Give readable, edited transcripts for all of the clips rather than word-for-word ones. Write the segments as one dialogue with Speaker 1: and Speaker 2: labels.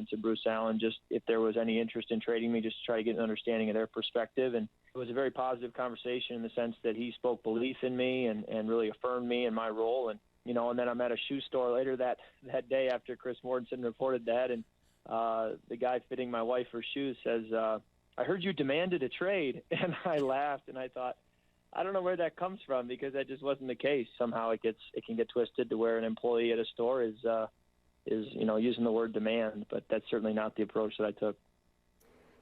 Speaker 1: to Bruce Allen, just if there was any interest in trading me, just to try to get an understanding of their perspective. And it was a very positive conversation in the sense that he spoke belief in me and really affirmed me in my role. And, you know, and then I'm at a shoe store later that day after Chris Mortensen reported that, and the guy fitting my wife her shoes says, I heard you demanded a trade. And I laughed, and I thought, I don't know where that comes from, because that just wasn't the case. Somehow it can get twisted to where an employee at a store is you know, using the word demand, but that's certainly not the approach that I took.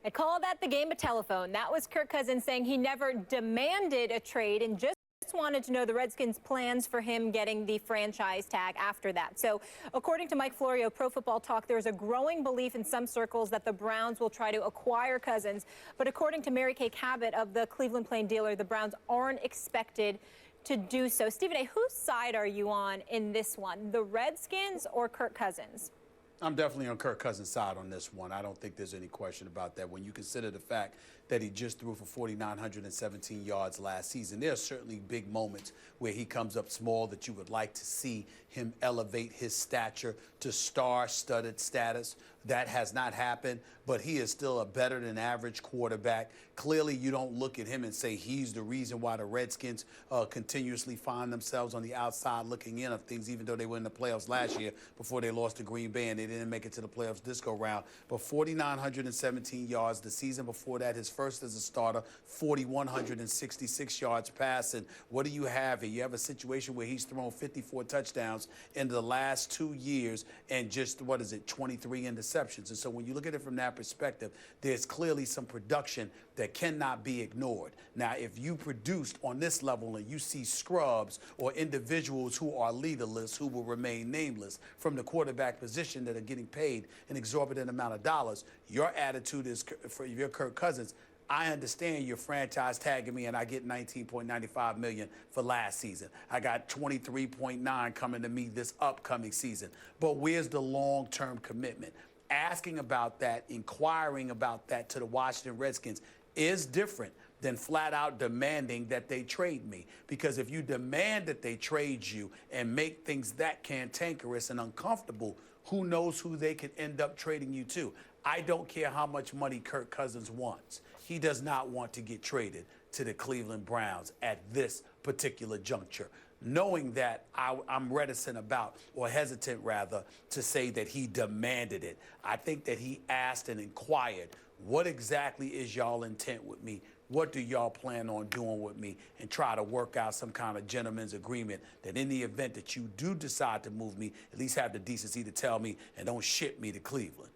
Speaker 2: I call that the game of telephone. That was Kirk Cousins saying he never demanded a trade and just wanted to know the Redskins' plans for him getting the franchise tag after that. So according to Mike Florio, Pro Football Talk, there's a growing belief in some circles that the Browns will try to acquire Cousins. But according to Mary Kay Cabot of the Cleveland Plain Dealer, the Browns aren't expected to do so. Stephen A., whose side are you on in this one, the Redskins or Kirk Cousins?
Speaker 3: I'm definitely on Kirk Cousins' side on this one. I don't think there's any question about that. When you consider the fact that he just threw for 4,917 yards last season, there are certainly big moments where he comes up small that you would like to see him elevate his stature to star-studded status. That has not happened, but he is still a better-than-average quarterback. Clearly, you don't look at him and say he's the reason why the Redskins continuously find themselves on the outside looking in of things, even though they were in the playoffs last year before they lost to Green Bay and they didn't make it to the playoffs this go-round. But 4,917 yards. The season before that, his first as a starter, 4,166 yards passing. What do you have here? You have a situation where he's thrown 54 touchdowns in the last 2 years and just, 23 interceptions. And so when you look at it from that perspective, there's clearly some production that cannot be ignored. Now, if you produced on this level and you see scrubs or individuals who are leaderless, who will remain nameless from the quarterback position that are getting paid an exorbitant amount of dollars, your attitude is, for your Kirk Cousins, I understand your franchise tagging me and I get $19.95 million for last season. I got $23.9 coming to me this upcoming season. But where's the long-term commitment? Asking about that, inquiring about that to the Washington Redskins is different than flat out demanding that they trade me. Because if you demand that they trade you and make things that cantankerous and uncomfortable, who knows who they could end up trading you to? I don't care how much money Kirk Cousins wants. He does not want to get traded to the Cleveland Browns at this particular juncture. Knowing that, I'm reticent about, or hesitant rather, to say that he demanded it. I think that he asked and inquired, what exactly is y'all intent with me? What do y'all plan on doing with me? And try to work out some kind of gentleman's agreement that in the event that you do decide to move me, at least have the decency to tell me and don't ship me to Cleveland.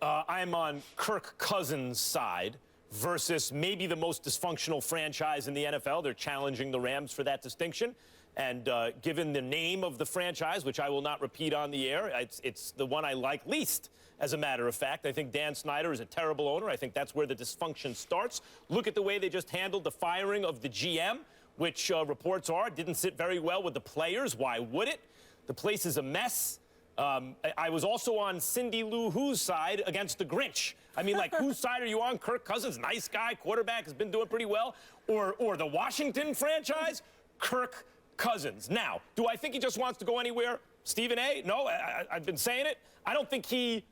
Speaker 4: I'm on Kirk Cousins' side versus maybe the most dysfunctional franchise in the NFL. They're challenging the Rams for that distinction. And given the name of the franchise, which I will not repeat on the air, it's the one I like least, as a matter of fact. I think Dan Snyder is a terrible owner. I think that's where the dysfunction starts. Look at the way they just handled the firing of the GM, which reports are didn't sit very well with the players. Why would it? The place is a mess. I was also on Cindy Lou Who's side against the Grinch. I mean, like, whose side are you on? Kirk Cousins, nice guy, quarterback, has been doing pretty well. Or the Washington franchise? Kirk Cousins. Now, do I think he just wants to go anywhere? Stephen A.? No, I've been saying it. I don't think he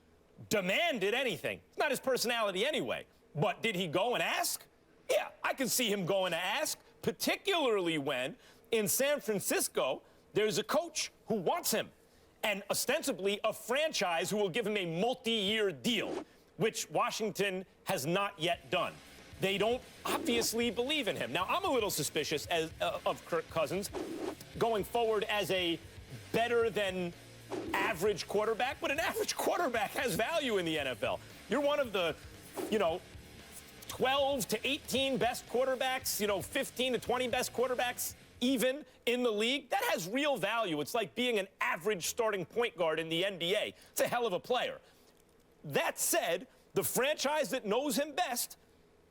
Speaker 4: demanded anything. It's not his personality anyway. But did he go and ask? Yeah, I can see him going to ask, particularly when in San Francisco there's a coach who wants him, and ostensibly a franchise who will give him a multi-year deal, which Washington has not yet done. They don't obviously believe in him. Now, I'm a little suspicious of Kirk Cousins going forward as a better than average quarterback, but an average quarterback has value in the NFL. You're one of the, 12 to 18 best quarterbacks, 15 to 20 best quarterbacks even in the league. That has real value. It's like being an average starting point guard in the NBA. It's a hell of a player. That said, the franchise that knows him best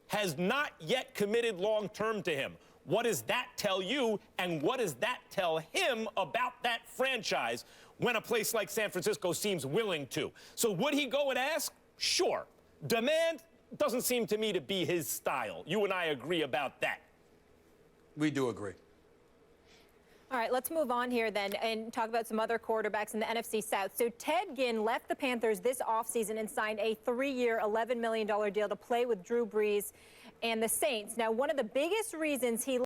Speaker 4: has not yet committed long-term to him. What does that tell you, and what does that tell him about that franchise when a place like San Francisco seems willing to? So would he go and ask? Sure. Demand doesn't seem to me to be his style. You and I agree about that.
Speaker 3: We do agree.
Speaker 2: All right, let's move on here then and talk about some other quarterbacks in the NFC South. So Ted Ginn left the Panthers this offseason and signed a 3-year, $11 million deal to play with Drew Brees and the Saints. Now, one of the biggest reasons he